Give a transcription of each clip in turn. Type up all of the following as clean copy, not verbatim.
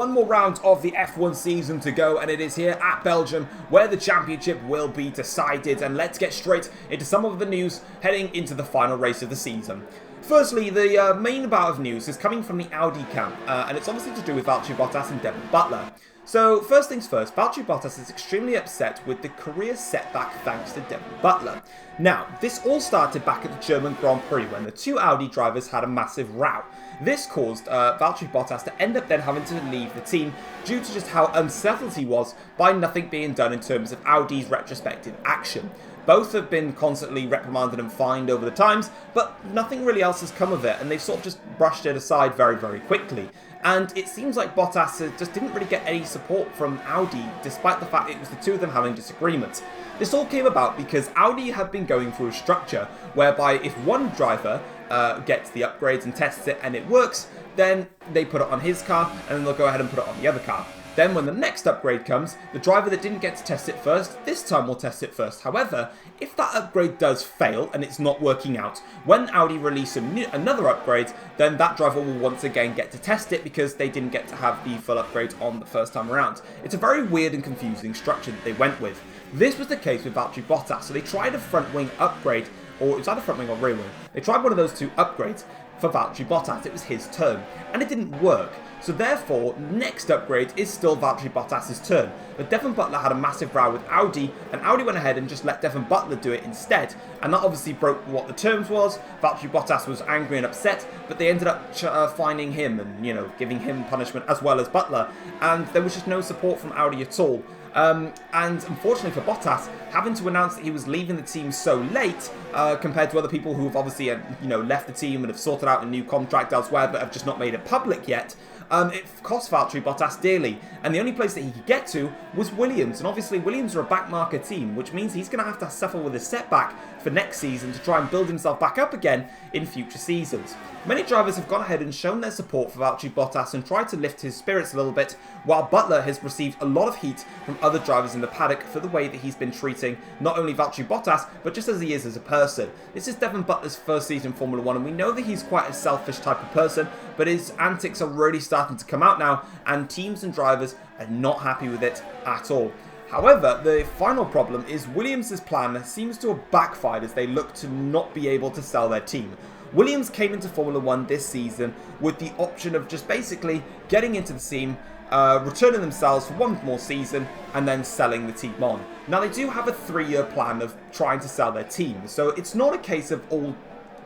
one more round of the F1 season to go, and it is here at Belgium where the championship will be decided. And let's get straight into some of the news heading into the final race of the season. Firstly, the main bout of news is coming from the Audi camp, and it's obviously to do with Valtteri Bottas and Devin Butler. So, first things first, Valtteri Bottas is extremely upset with the career setback thanks to Devin Butler. Now, this all started back at the German Grand Prix when the two Audi drivers had a massive row. This caused Valtteri Bottas to end up then having to leave the team due to just how unsettled he was by nothing being done in terms of Audi's retrospective action. Both have been constantly reprimanded and fined over the times, but nothing really else has come of it, and they've sort of just brushed it aside very, very quickly. And it seems like Bottas just didn't really get any support from Audi, despite the fact it was the two of them having disagreements. This all came about because Audi have been going through a structure whereby if one driver gets the upgrades and tests it and it works, then they put it on his car and then they'll go ahead and put it on the other car. Then when the next upgrade comes, the driver that didn't get to test it first, this time will test it first. However, if that upgrade does fail and it's not working out, when Audi release another upgrade, then that driver will once again get to test it because they didn't get to have the full upgrade on the first time around. It's a very weird and confusing structure that they went with. This was the case with Valtteri Bottas, so they tried a front wing upgrade, or it was either front wing or rear wing. They tried one of those two upgrades for Valtteri Bottas. It was his turn, and it didn't work. So therefore, next upgrade is still Valtteri Bottas' turn. But Devin Butler had a massive row with Audi, and Audi went ahead and just let Devin Butler do it instead. And that obviously broke what the terms was. Valtteri Bottas was angry and upset, but they ended up fining him and, giving him punishment as well as Butler. And there was just no support from Audi at all. And unfortunately for Bottas, having to announce that he was leaving the team so late, compared to other people who have obviously, left the team and have sorted out a new contract elsewhere but have just not made it public yet, it cost Valtteri Bottas dearly. And the only place that he could get to was Williams. And obviously Williams are a backmarker team, which means he's going to have to suffer with a setback for next season to try and build himself back up again in future seasons. Many drivers have gone ahead and shown their support for Valtteri Bottas and tried to lift his spirits a little bit, while Butler has received a lot of heat from other drivers in the paddock for the way that he's been treating not only Valtteri Bottas, but just as he is as a person. This is Devin Butler's first season in Formula 1, and we know that he's quite a selfish type of person, but his antics are really starting to come out now, and teams and drivers are not happy with it at all. However, the final problem is Williams' plan seems to have backfired as they look to not be able to sell their team. Williams came into Formula 1 this season with the option of just basically getting into the team, returning themselves for one more season, and then selling the team on. Now, they do have a 3-year plan of trying to sell their team, so it's not a case of all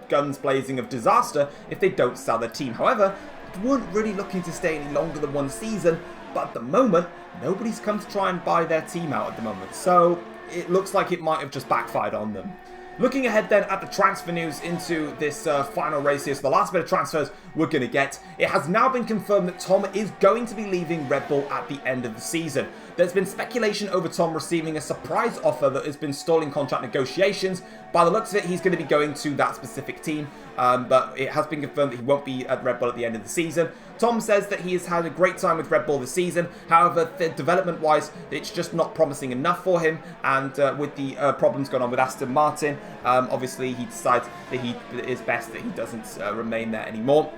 guns blazing of disaster if they don't sell their team. However, they weren't really looking to stay any longer than one season, but at the moment, nobody's come to try and buy their team out at the moment, so it looks like it might have just backfired on them. Looking ahead then at the transfer news into this final race here, so the last bit of transfers we're going to get. It has now been confirmed that Tom is going to be leaving Red Bull at the end of the season. There's been speculation over Tom receiving a surprise offer that has been stalling contract negotiations. By the looks of it, he's going to be going to that specific team, but it has been confirmed that he won't be at Red Bull at the end of the season. Tom says that he has had a great time with Red Bull this season. However, development-wise, it's just not promising enough for him. And with the problems going on with Aston Martin, obviously he decides that it is best that he doesn't remain there anymore.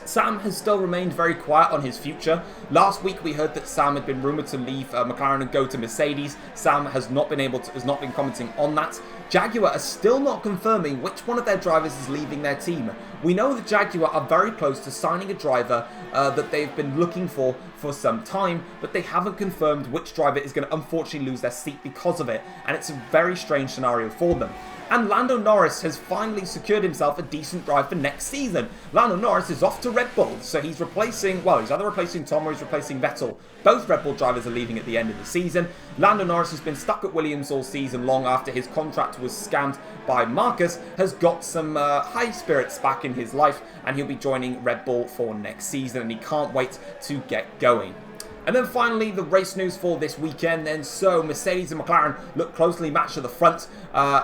Sam has still remained very quiet on his future. Last week we heard that Sam had been rumoured to leave McLaren and go to Mercedes. Sam has not been commenting on that. Jaguar are still not confirming which one of their drivers is leaving their team. We know that Jaguar are very close to signing a driver that they've been looking for some time, but they haven't confirmed which driver is going to unfortunately lose their seat because of it, and it's a very strange scenario for them. And Lando Norris has finally secured himself a decent drive for next season. Lando Norris is off to Red Bull, so he's either replacing Tom or he's replacing Vettel. Both Red Bull drivers are leaving at the end of the season. Lando Norris has been stuck at Williams all season long after his contract was scammed by Marcus, has got some high spirits back in his life, and he'll be joining Red Bull for next season, and he can't wait to get going. And then finally, the race news for this weekend then. So Mercedes and McLaren look closely matched at the front,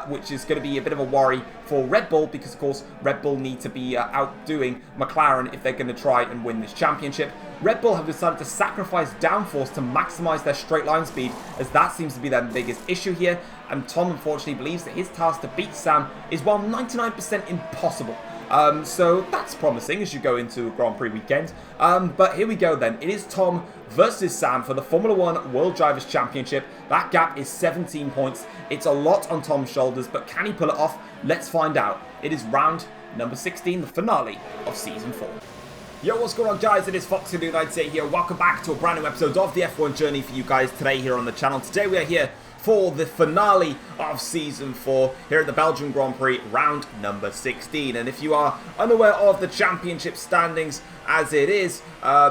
which is going to be a bit of a worry for Red Bull because, of course, Red Bull need to be outdoing McLaren if they're going to try and win this championship. Red Bull have decided to sacrifice downforce to maximise their straight line speed, as that seems to be their biggest issue here. And Tom, unfortunately, believes that his task to beat Sam is, while 99% impossible, So that's promising as you go into Grand Prix weekend. But here we go then. It is Tom versus Sam for the Formula 1 World Drivers' Championship. That gap is 17 points. It's a lot on Tom's shoulders, but can he pull it off? Let's find out. It is round number 16, the finale of Season 4. Yo, what's going on, guys? It is Fox United here. Welcome back to a brand new episode of the F1 Journey for you guys today here on the channel. Today we are here for the finale of Season 4 here at the Belgian Grand Prix, round number 16. And if you are unaware of the championship standings as it is,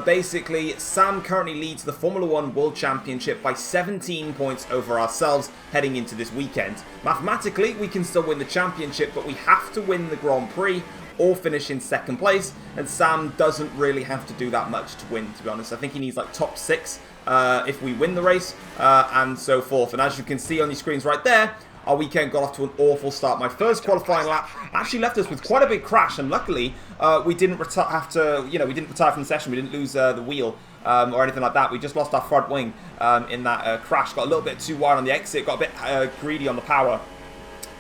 basically Sam currently leads the Formula 1 World Championship by 17 points over ourselves heading into this weekend. Mathematically, we can still win the championship, but we have to win the Grand Prix or finish in second place, and Sam doesn't really have to do that much to win, to be honest. I think he needs like top 6 if we win the race, and so forth. And as you can see on your screens right there, our weekend got off to an awful start. My first qualifying lap actually left us with quite a big crash, and luckily we didn't we didn't retire from the session. We didn't lose the wheel or anything like that. We just lost our front wing in that crash. Got a little bit too wide on the exit, got a bit greedy on the power,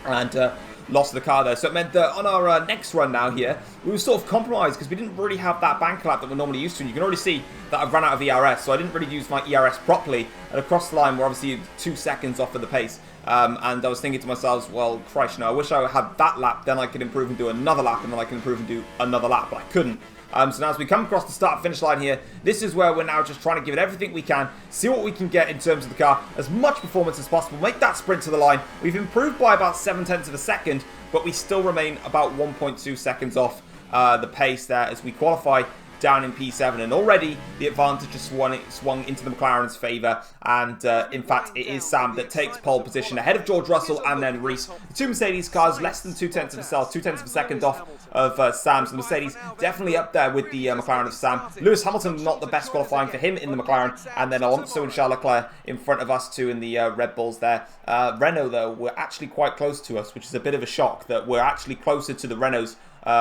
and lost the car there. So it meant that on our next run now here, we were sort of compromised because we didn't really have that bank lap that we're normally used to. And you can already see that I've run out of ERS, so I didn't really use my ERS properly. And across the line, we're obviously 2 seconds off of the pace. And I was thinking to myself, well, Christ, I wish I had that lap, then I could improve and do another lap, and then I can improve and do another lap, but I couldn't. So now as we come across the start-finish line here, this is where we're now just trying to give it everything we can, see what we can get in terms of the car, as much performance as possible, make that sprint to the line. We've improved by about 7/10 of a second, but we still remain about 1.2 seconds off the pace there as we qualify down in P7, and already the advantage has swung into the McLaren's favour, and in fact it is Sam that takes pole position ahead of George Russell and then Reese. The two Mercedes cars less than 2/10 of a cell, 2/10 of a second off of Sam, so the Mercedes definitely up there with the McLaren of Sam. Lewis Hamilton not the best qualifying for him in the McLaren, and then Alonso and Charles Leclerc in front of us two in the Red Bulls there. Renault though were actually quite close to us, which is a bit of a shock that we're actually closer to the Renaults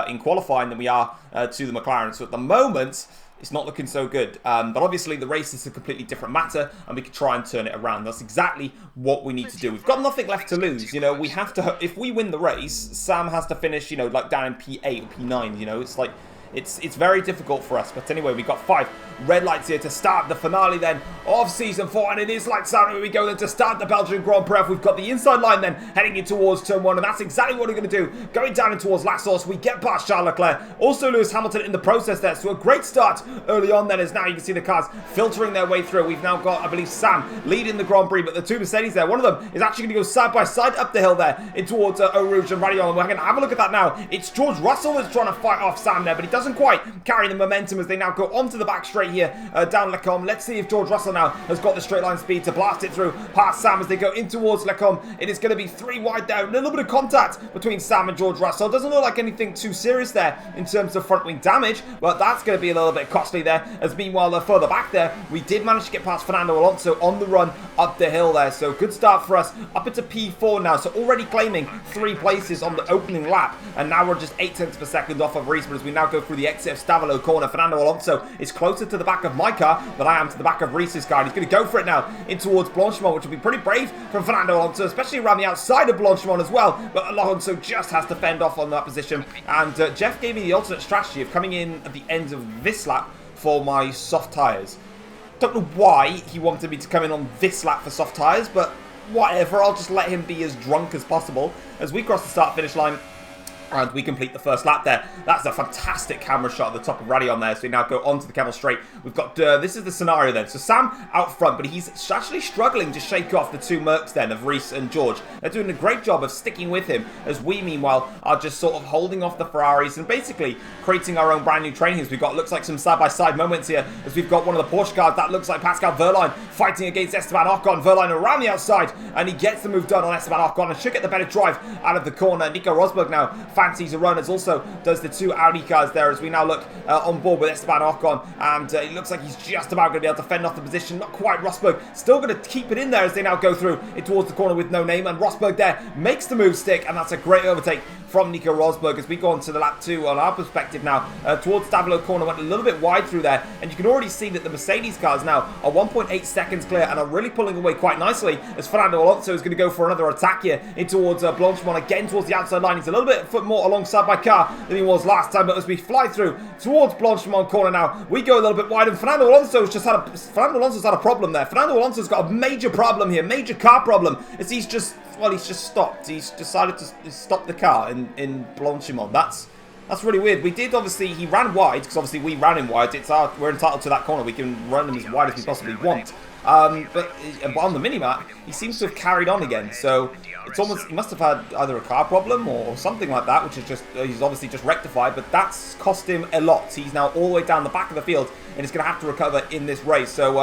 in qualifying than we are to the McLaren. So at the moment, it's not looking so good. But obviously, the race is a completely different matter, and we can try and turn it around. That's exactly what we need to do. We've got nothing left to lose. You know, we have to. If we win the race, Sam has to finish, you know, like down in P8 or P9. You know, it's like it's very difficult for us. But anyway, we got 5 red lights here to start the finale then of Season 4, and it is like so. Here we go then to start the Belgian Grand Prix. We've got the inside line then heading in towards turn 1, and that's exactly what we're going to do. Going down in towards last source, we get past Charles Leclerc, also Lewis Hamilton in the process there. So a great start early on then, as now you can see the cars filtering their way through. We've now got, I believe, Sam leading the Grand Prix, but the two Mercedes there, one of them is actually going to go side by side up the hill there in towards Eau Rouge and Radion, and we're going to have a look at that now. It's George Russell that's trying to fight off Sam there, but he doesn't quite carry the momentum as they now go onto the back straight here down Lecombe. Let's see if George Russell now has got the straight line speed to blast it through past Sam as they go in towards Lecombe. It is going to be 3 wide there. A little bit of contact between Sam and George Russell. Doesn't look like anything too serious there in terms of front wing damage, but that's going to be a little bit costly there, as meanwhile further back there we did manage to get past Fernando Alonso on the run up the hill there. So good start for us up into P4 now, so already claiming 3 places on the opening lap, and now we're just 0.8 of a second off of Reese. But as we now go through the exit of Stavilo corner, Fernando Alonso is closer to the back of my car than I am to the back of Reese's car, and he's going to go for it now in towards Blanchimont, which will be pretty brave from Fernando Alonso, especially around the outside of Blanchimont as well. But Alonso just has to fend off on that position, and Jeff gave me the alternate strategy of coming in at the end of this lap for my soft tyres. Don't know why he wanted me to come in on this lap for soft tyres, but whatever, I'll just let him be as drunk as possible as we cross the start-finish line. And we complete the first lap there. That's a fantastic camera shot at the top of Radion there. So we now go onto the Camel Straight. We've got, this is the scenario then. So Sam out front, but he's actually struggling to shake off the 2 Mercs then of Reese and George. They're doing a great job of sticking with him, as we, meanwhile, are just sort of holding off the Ferraris and basically creating our own brand new trainings. We've got, looks like some side-by-side moments here, as we've got one of the Porsche cars that looks like Pascal Wehrlein fighting against Esteban Ocon. Wehrlein around the outside, and he gets the move done on Esteban Ocon and should get the better drive out of the corner. Nico Rosberg now fancies a run, as also does the 2 Audi cars there, as we now look on board with Esteban Ocon, and it looks like he's just about going to be able to fend off the position. Not quite. Rosberg still going to keep it in there as they now go through it towards the corner with no name, and Rosberg there makes the move stick, and that's a great overtake from Nico Rosberg as we go on to the lap 2 on our perspective now. Towards Stavilo corner, went a little bit wide through there, and you can already see that the Mercedes cars now are 1.8 seconds clear and are really pulling away quite nicely, as Fernando Alonso is going to go for another attack here in towards Blanchimont, again towards the outside line. He's a little bit bit more alongside my car than he was last time, but as we fly through towards Blanchimont corner now, we go a little bit wide, and Fernando Alonso's had a problem there. Fernando Alonso's got a major problem here, major car problem, as he's just stopped. He's decided to stop the car in Blanchimont. That's really weird. We did, obviously, he ran wide, because obviously we ran him wide. We're entitled to that corner. We can run him as wide as we possibly want. But on the minimap, he seems to have carried on again. So it's almost, he must have had either a car problem or something like that, which is just, he's obviously just rectified. But that's cost him a lot. He's now all the way down the back of the field, and he's going to have to recover in this race. So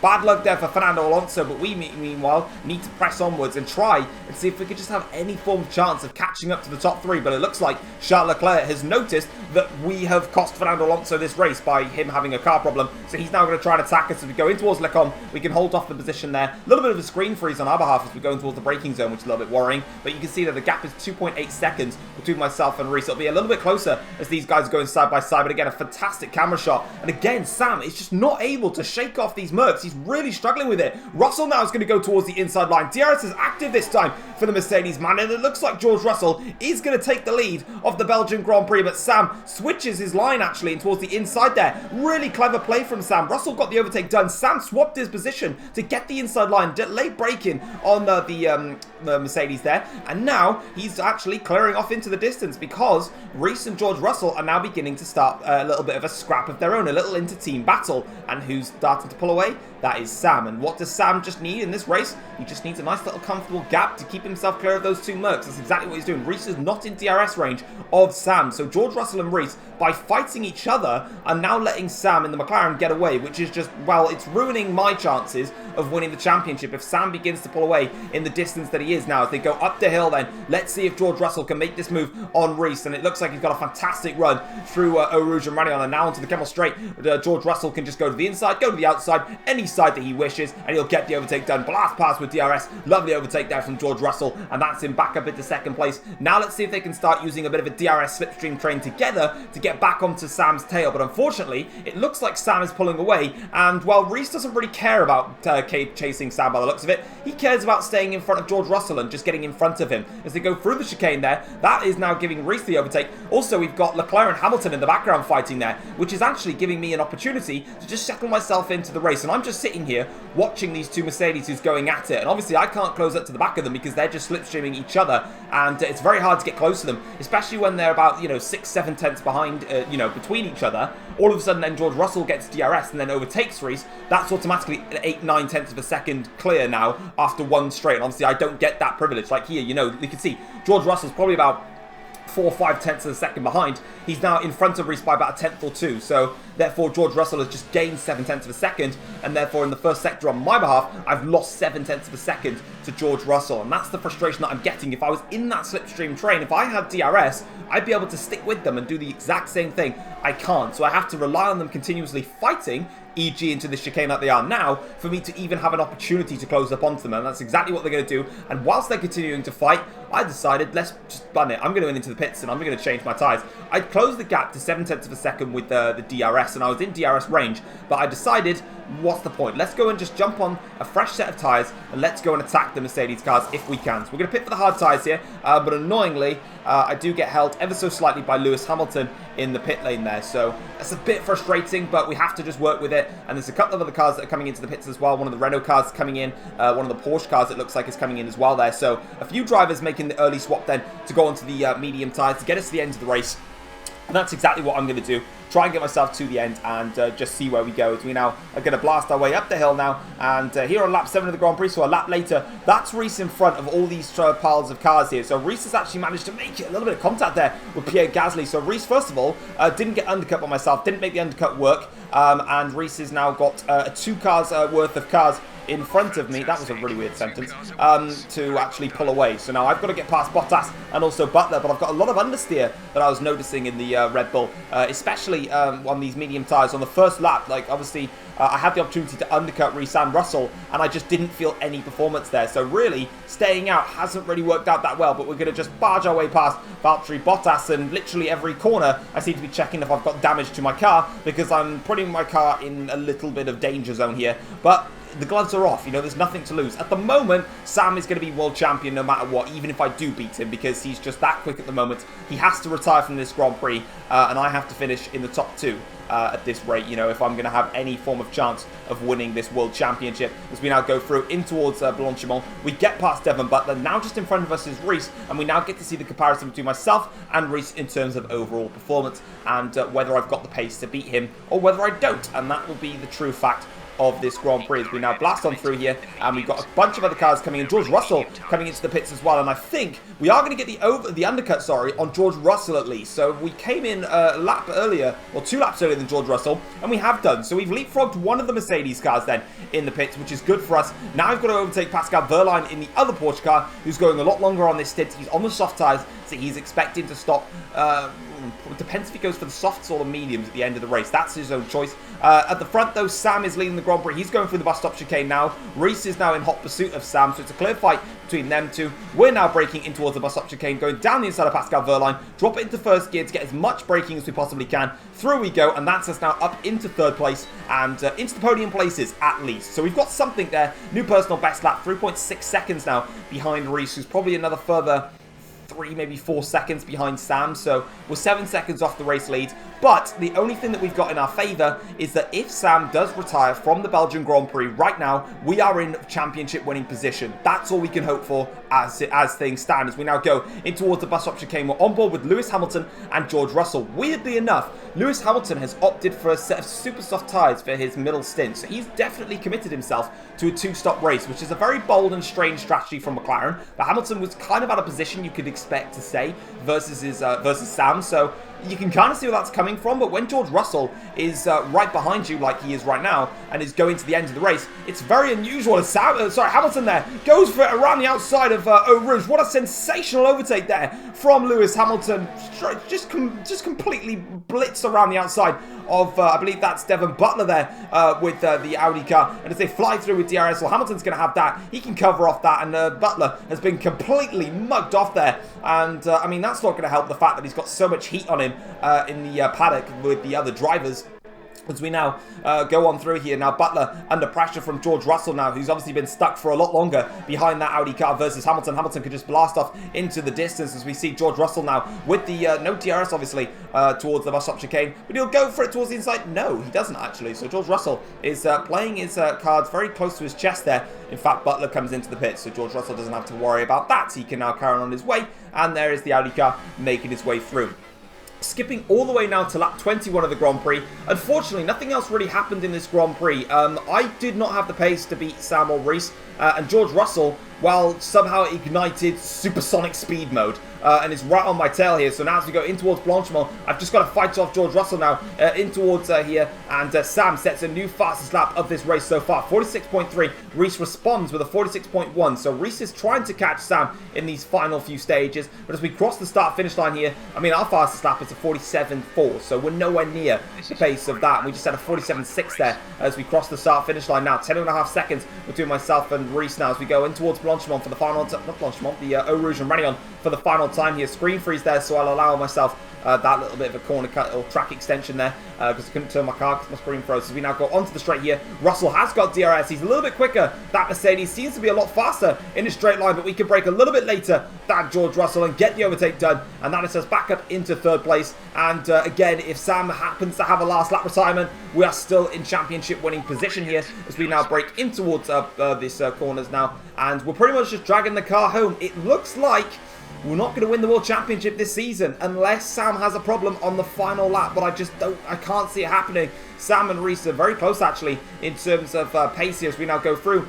bad luck there for Fernando Alonso, but we, meanwhile, need to press onwards and try and see if we could just have any form of chance of catching up to the top three. But it looks like Charles Leclerc has noticed that we have cost Fernando Alonso this race by him having a car problem. So he's now going to try and attack us as we go in towards Lecom. We can hold off the position there. A little bit of a screen freeze on our behalf as we go in towards the braking zone, which is a little bit worrying. But you can see that the gap is 2.8 seconds between myself and Reese. It'll be a little bit closer as these guys are going side by side. But again, a fantastic camera shot. And again, Sam is just not able to shake off these Mercs. He's really struggling with it. Russell now is going to go towards the inside line. DRS is active this time for the Mercedes man, and it looks like George Russell is going to take the lead of the Belgian Grand Prix, but Sam switches his line actually and towards the inside there. Really clever play from Sam. Russell got the overtake done. Sam swapped his position to get the inside line, late braking on the Mercedes there, and now he's actually clearing off into the distance because Reese and George Russell are now beginning to start a little bit of a scrap of their own, a little inter-team battle. And who's starting to pull away? That is Sam. And what does Sam just need in this race? He just needs a nice little comfortable gap to keep himself clear of those two Mercs. That's exactly what he's doing. Reese is not in DRS range of Sam. So George Russell and Reese, by fighting each other, are now letting Sam in the McLaren get away, which is just, well, it's ruining my chances of winning the championship if Sam begins to pull away in the distance that he is now. As they go up the hill then, let's see if George Russell can make this move on Reese. And it looks like he's got a fantastic run through Eau Rouge and Ranion, and now onto the Kemmel Straight. George Russell can just go to the inside, go to the outside, any side that he wishes, and he'll get the overtake done. Blast pass with DRS. Lovely overtake there from George Russell, and that's him back up into second place. Now let's see if they can start using a bit of a DRS slipstream train together to get back onto Sam's tail. But unfortunately, it looks like Sam is pulling away, and while Reese doesn't really care about chasing Sam by the looks of it, he cares about staying in front of George Russell and just getting in front of him as they go through the chicane there. That is now giving Reese the overtake. Also, we've got Leclerc and Hamilton in the background fighting there, which is actually giving me an opportunity to just settle myself into the race. And I'm just sitting here watching these two Mercedes who's going at it, and obviously I can't close up to the back of them because they're just slipstreaming each other, and it's very hard to get close to them, especially when they're about 6-7 tenths behind between each other. All of a sudden then George Russell gets DRS and then overtakes Reese. That's automatically 8-9 tenths of a second clear now after one straight, and obviously I don't get that privilege. Like here, you can see George Russell's probably about 4 or 5 tenths of a second behind. He's now in front of Reese by about a tenth or two. So therefore George Russell has just gained 7 tenths of a second, and therefore in the first sector on my behalf I've lost 7 tenths of a second to George Russell. And that's the frustration that I'm getting. If I was in that slipstream train, if I had DRS, I'd be able to stick with them and do the exact same thing. I can't, so I have to rely on them continuously fighting, e.g. into the chicane like they are now, for me to even have an opportunity to close up onto them. And that's exactly what they're going to do. And whilst they're continuing to fight, I decided, let's just bun it. I'm going to go into the pits and I'm going to change my tyres. I'd closed the gap to 7 tenths of a second with the DRS, and I was in DRS range, but I decided, what's the point? Let's go and just jump on a fresh set of tyres and let's go and attack the Mercedes cars if we can. So we're going to pit for the hard tyres here, but annoyingly, I do get held ever so slightly by Lewis Hamilton in the pit lane there. So that's a bit frustrating, but we have to just work with it. And there's a couple of other cars that are coming into the pits as well. One of the Renault cars is coming in. One of the Porsche cars, it looks like, is coming in as well there. So a few drivers making the early swap then to go onto the medium tyres to get us to the end of the race. And that's exactly what I'm going to do. Try and get myself to the end and just see where we go. As we now are going to blast our way up the hill now. And here on lap 7 of the Grand Prix, so a lap later, that's Reese in front of all these piles of cars here. So Reese has actually managed to make it a little bit of contact there with Pierre Gasly. So Reese, first of all, didn't get undercut by myself, didn't make the undercut work. And Reese has now got 2 cars worth of cars in front of me, that was a really weird sentence, to actually pull away. So now I've got to get past Bottas and also Butler, but I've got a lot of understeer that I was noticing in the Red Bull, especially on these medium tyres on the first lap. Like, obviously, I had the opportunity to undercut Reese and Russell, and I just didn't feel any performance there. So really, staying out hasn't really worked out that well, but we're going to just barge our way past Valtteri Bottas, and literally every corner, I seem to be checking if I've got damage to my car, because I'm putting my car in a little bit of danger zone here. But the gloves are off. You know, there's nothing to lose. At the moment, Sam is going to be world champion no matter what, even if I do beat him, because he's just that quick at the moment. He has to retire from this Grand Prix, and I have to finish in the top 2. At this rate, you know, if I'm going to have any form of chance of winning this World Championship. As we now go through in towards Blanchimont, we get past Devon Butler. Now just in front of us is Reese, and we now get to see the comparison between myself and Reese in terms of overall performance, and whether I've got the pace to beat him or whether I don't, and that will be the true fact of this Grand Prix as we now blast on through here, and we've got a bunch of other cars coming in. George Russell coming into the pits as well, and I think we are going to get the undercut, on George Russell at least. So we came in a lap earlier, or 2 laps earlier than George Russell, and we have done. So we've leapfrogged one of the Mercedes cars then in the pits, which is good for us. Now I've got to overtake Pascal Wehrlein in the other Porsche car, who's going a lot longer on this stint. He's on the soft tyres, so he's expecting to stop. It depends if he goes for the softs or the mediums at the end of the race. That's his own choice. At the front, though, Sam is leading the Grand Prix. He's going through the bus stop chicane now. Reese is now in hot pursuit of Sam, so it's a clear fight between them two. We're now braking in towards the bus stop chicane, going down the inside of Pascal Wehrlein. Drop it into first gear to get as much braking as we possibly can. Through we go, and that's us now up into 3rd place and into the podium places at least. So we've got something there. New personal best lap, 3.6 seconds now behind Reese, who's probably another further 3, maybe 4 seconds behind Sam, so we're 7 seconds off the race lead. But the only thing that we've got in our favour is that if Sam does retire from the Belgian Grand Prix right now, we are in championship winning position. That's all we can hope for as things stand. As we now go in towards the bus stop chicane, we're on board with Lewis Hamilton and George Russell. Weirdly enough, Lewis Hamilton has opted for a set of super soft tyres for his middle stint, so he's definitely committed himself to a 2-stop race, which is a very bold and strange strategy from McLaren. But Hamilton was kind of out of position, you could expect to say, versus Sam, so you can kind of see where that's coming from. But when George Russell is right behind you like he is right now and is going to the end of the race, it's very unusual as Hamilton there goes for it around the outside of Eau Rouge. What a sensational overtake there from Lewis Hamilton. Just completely blitz around the outside of, I believe that's Devon Butler there with the Audi car. And as they fly through with DRS, well, Hamilton's going to have that. He can cover off that, and Butler has been completely mugged off there. And, I mean, that's not going to help the fact that he's got so much heat on him in the paddock with the other drivers. As we now go on through here. Now Butler under pressure from George Russell now, who's obviously been stuck for a lot longer behind that Audi car versus Hamilton. Hamilton could just blast off into the distance as we see George Russell now with the no DRS obviously towards the bus stop chicane, but he'll go for it towards the inside. No, he doesn't actually. So George Russell is playing his cards very close to his chest there. In fact, Butler comes into the pit, so George Russell doesn't have to worry about that. He can now carry on his way, and there is the Audi car making his way through. Skipping all the way now to lap 21 of the Grand Prix. Unfortunately, nothing else really happened in this Grand Prix. I did not have the pace to beat Sam or Reese, and George Russell, well, somehow ignited supersonic speed mode and is right on my tail here. So now as we go in towards Blanchimont, I've just got to fight off George Russell now in towards here, and Sam sets a new fastest lap of this race so far, 46.3. Reese responds with a 46.1. So Reese is trying to catch Sam in these final few stages, but as we cross the start-finish line here, I mean, our fastest lap is a 47.4, so we're nowhere near the pace of that. We just had a 47.6 there as we cross the start-finish line now. 10.5 seconds between myself and Reese now as we go in towards Blanchimont for the final, not Blanchimont, the Eau Rouge and Réunion for the final time here. Screen freeze there, so I'll allow myself that little bit of a corner cut or track extension there because I couldn't turn my car because my screen froze. So we now go onto the straight here. Russell has got DRS. He's a little bit quicker. That Mercedes seems to be a lot faster in a straight line, but we can brake a little bit later than George Russell and get the overtake done. And that is us back up into 3rd place. And again, if Sam happens to have a last lap retirement, we are still in championship winning position here as we now brake in towards this corners now. And we're pretty much just dragging the car home. It looks like we're not going to win the World Championship this season unless Sam has a problem on the final lap, but I can't see it happening. Sam and Reese are very close actually in terms of pace here as we now go through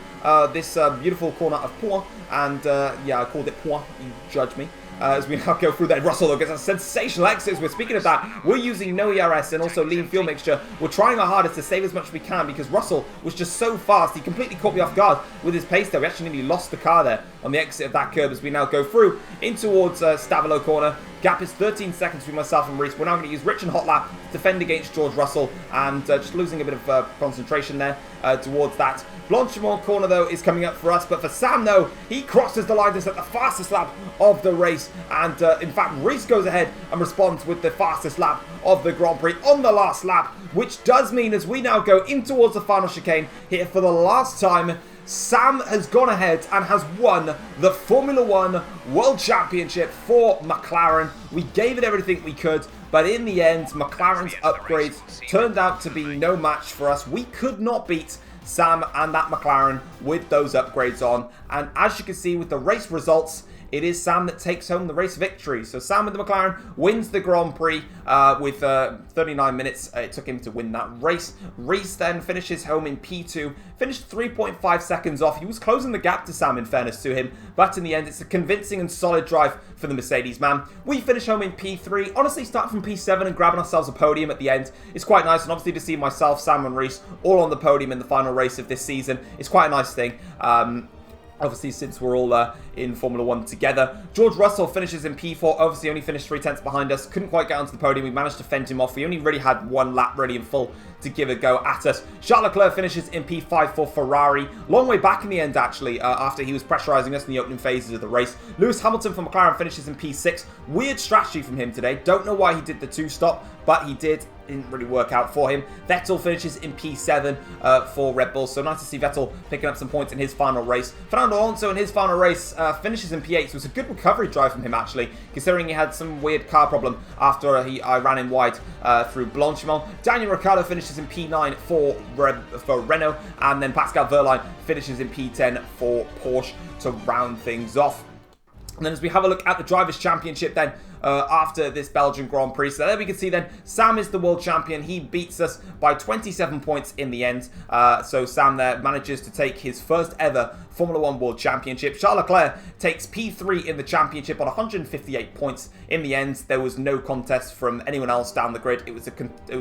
this beautiful corner of Point, and yeah, I called it Point, you judge me. As we now go through that, Russell though gets a sensational exit. We're speaking of that, we're using no ERS and also lean fuel mixture. We're trying our hardest to save as much as we can because Russell was just so fast. He completely caught me off guard with his pace there. We actually nearly lost the car there on the exit of that curve as we now go through in towards Stavilo corner. Gap is 13 seconds between myself and Reese. We're now going to use Rich and Hot Lap to defend against George Russell and just losing a bit of concentration there towards that. Blanchimont corner, though, is coming up for us. But for Sam, though, he crosses the line to set the fastest lap of the race. And, in fact, Reese goes ahead and responds with the fastest lap of the Grand Prix on the last lap. Which does mean, as we now go in towards the final chicane here for the last time, Sam has gone ahead and has won the Formula 1 World Championship for McLaren. We gave it everything we could, but in the end, McLaren's upgrades turned out to be no match for us. We could not beat Sam and that McLaren with those upgrades on. And as you can see with the race results, it is Sam that takes home the race victory. So Sam with the McLaren wins the Grand Prix with 39 minutes. It took him to win that race. Reese then finishes home in P2, finished 3.5 seconds off. He was closing the gap to Sam, in fairness to him, but in the end, it's a convincing and solid drive for the Mercedes man. We finish home in P3. Honestly, starting from P7 and grabbing ourselves a podium at the end is quite nice, and obviously to see myself, Sam and Reese all on the podium in the final race of this season is quite a nice thing. Obviously, since we're all in Formula 1 together. George Russell finishes in P4. Obviously, only finished 3/10 behind us. Couldn't quite get onto the podium. We managed to fend him off. We only really had one lap really in full to give a go at us. Charles Leclerc finishes in P5 for Ferrari. Long way back in the end, actually, after he was pressurising us in the opening phases of the race. Lewis Hamilton for McLaren finishes in P6. Weird strategy from him today. Don't know why he did the two-stop, but he did. Didn't really work out for him. Vettel finishes in P7 for Red Bull, so nice to see Vettel picking up some points in his final race. Fernando Alonso in his final race finishes in P8, so it's a good recovery drive from him, actually, considering he had some weird car problem after I ran in wide through Blanchimont. Daniel Ricciardo finishes in P9 for Renault, and then Pascal Wehrlein finishes in P10 for Porsche to round things off. And then as we have a look at the Drivers' Championship then, after this Belgian Grand Prix. So there we can see then, Sam is the world champion. He beats us by 27 points in the end. So Sam there manages to take his first ever Formula 1 World Championship. Charles Leclerc takes P3 in the championship on 158 points. In the end, there was no contest from anyone else down the grid. It was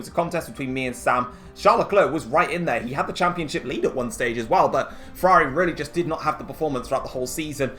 a contest between me and Sam. Charles Leclerc was right in there. He had the championship lead at one stage as well, but Ferrari really just did not have the performance throughout the whole season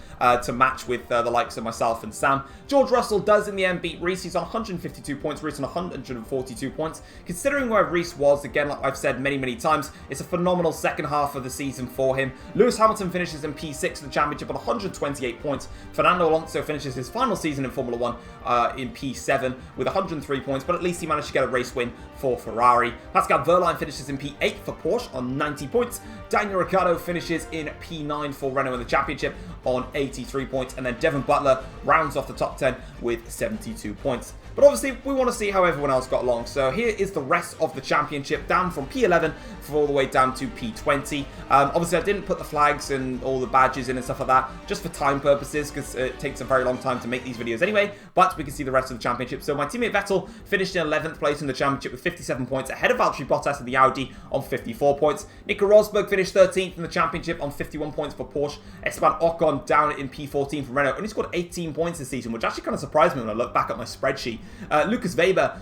to match with the likes of myself and Sam. George Russell does in the end beat Reese. He's on 152 points, Reese on 142 points. Considering where Reese was, again, like I've said many times, it's a phenomenal second half of the season for him. Lewis Hamilton finishes in P6 in the championship on 128 points. Fernando Alonso finishes his final season in Formula 1 in P7 with 103 points, but at least he managed to get a race win for Ferrari. Pascal Wehrlein finishes in P8 for Porsche on 90 points. Daniel Ricciardo finishes in P9 for Renault in the championship on 83 points, and then Devon Butler rounds off the top 10 with 72 points. But obviously, we want to see how everyone else got along. So here is the rest of the championship, down from P11 all the way down to P20. Obviously, I didn't put the flags and all the badges in and stuff like that, just for time purposes, because it takes a very long time to make these videos anyway. But we can see the rest of the championship. So my teammate Vettel finished in 11th place in the championship with 57 points, ahead of Valtteri Bottas of the Audi on 54 points. Nico Rosberg finished 13th in the championship on 51 points for Porsche. Esteban Ocon down in P14 for Renault, only scored 18 points this season, which actually kind of surprised me when I look back at my spreadsheet. Lucas Weber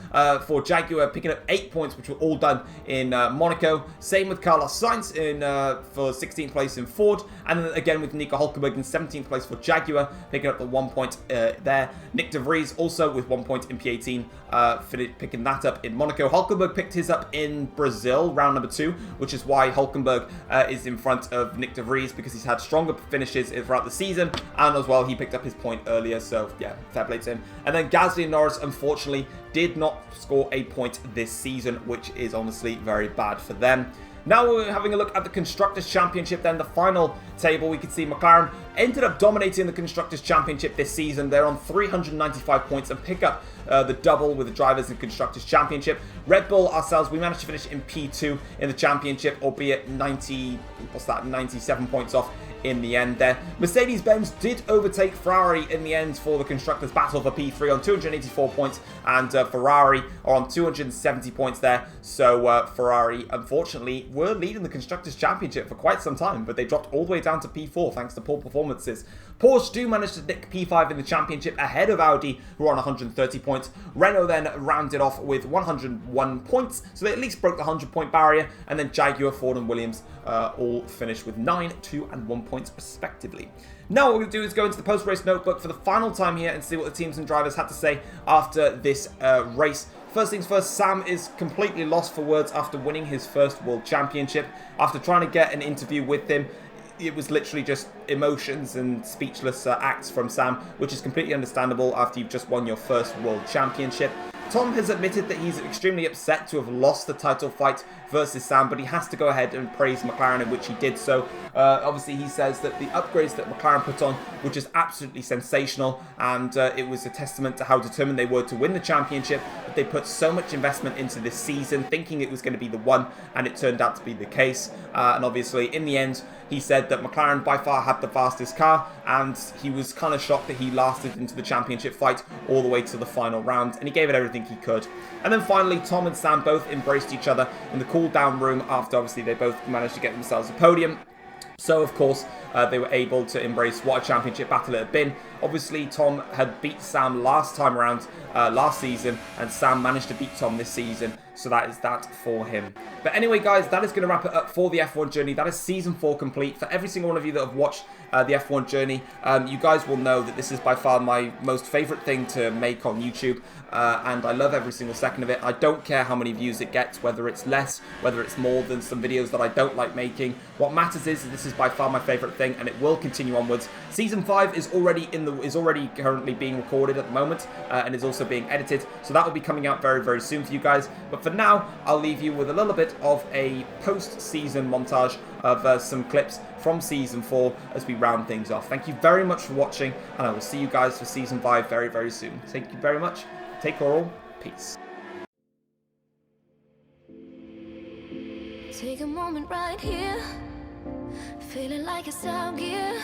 for Jaguar picking up 8 points, which were all done in Monaco. Same with Carlos Sainz for 16th place in Ford. And then again with Nico Hülkenberg in 17th place for Jaguar, picking up the 1 point there. Nick De Vries also with 1 point in P18, picking that up in Monaco. Hülkenberg picked his up in Brazil, round number 2, which is why Hülkenberg is in front of Nick De Vries, because he's had stronger finishes throughout the season. And as well, he picked up his point earlier, so yeah, fair play to him. And then Gasly and Norris, unfortunately, did not score a point this season, which is honestly very bad for them. Now we're having a look at the Constructors' Championship, then the final table. We can see McLaren ended up dominating the Constructors' Championship this season. They're on 395 points and pick up the double with the Drivers' and Constructors' Championship. Red Bull, ourselves, we managed to finish in P2 in the Championship, albeit 97 points off in the end there. Mercedes-Benz did overtake Ferrari in the end for the Constructors' battle for P3 on 284 points, and Ferrari are on 270 points there. So Ferrari, unfortunately, were leading the Constructors' Championship for quite some time, but they dropped all the way down to P4 thanks to poor performances. Porsche do manage to nick P5 in the Championship ahead of Audi, who are on 130 points. Renault then rounded off with 101 points, so they at least broke the 100-point barrier, and then Jaguar, Ford and Williams all finished with 9, 2 and 1 points respectively. Now what we'll do is go into the post-race notebook for the final time here and see what the teams and drivers had to say after this race. First things first, Sam is completely lost for words after winning his first World Championship. After trying to get an interview with him, it was literally just emotions and speechless acts from Sam, which is completely understandable after you've just won your first World Championship. Tom has admitted that he's extremely upset to have lost the title fight versus Sam, but he has to go ahead and praise McLaren, in which he did so. Obviously, he says that the upgrades that McLaren put on were just absolutely sensational, and it was a testament to how determined they were to win the championship, that they put so much investment into this season, thinking it was going to be the one, and it turned out to be the case. And obviously, in the end, he said that McLaren by far had the fastest car, and he was kind of shocked that he lasted into the championship fight all the way to the final round, and he gave it everything he could. And then finally, Tom and Sam both embraced each other in the cool-down room after obviously they both managed to get themselves a podium. So, of course, they were able to embrace what a championship battle it had been. Obviously, Tom had beat Sam last time around, last season, and Sam managed to beat Tom this season. So that is that for him. But anyway, guys, that is going to wrap it up for the F1 journey. That is Season 4 complete. For every single one of you that have watched the F1 journey, you guys will know that this is by far my most favourite thing to make on YouTube. And I love every single second of it. I don't care how many views it gets, whether it's less, whether it's more than some videos that I don't like making. What matters is that this is by far my favourite thing, and it will continue onwards. Season 5 is already currently being recorded at the moment, and is also being edited. So that will be coming out very, very soon for you guys. But for now, I'll leave you with a little bit of a post-season montage of some clips from Season 4 as we round things off. Thank you very much for watching, and I will see you guys for Season 5 very, very soon. Thank you very much. Take care all. Peace. Take a moment right here, feeling like it's out gear,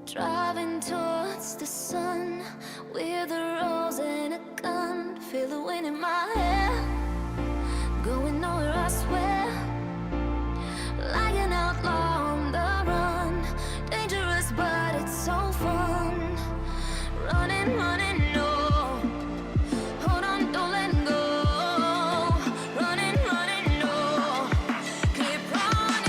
driving towards the sun with a rose and a gun. Feel the wind in my hair, going nowhere I swear, like an outlaw on the run. Dangerous but it's so fun, running, running, no. Hold on, don't let go. Running, running, no. Keep running.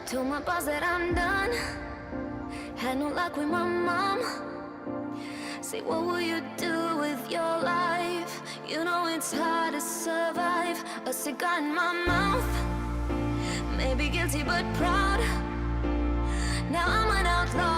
Told my boss that I'm done. Had no luck with my mom. Say, what will you do with your life? You know it's hard to survive. A cigar in my mouth. Maybe guilty but proud. Now I'm an outlaw.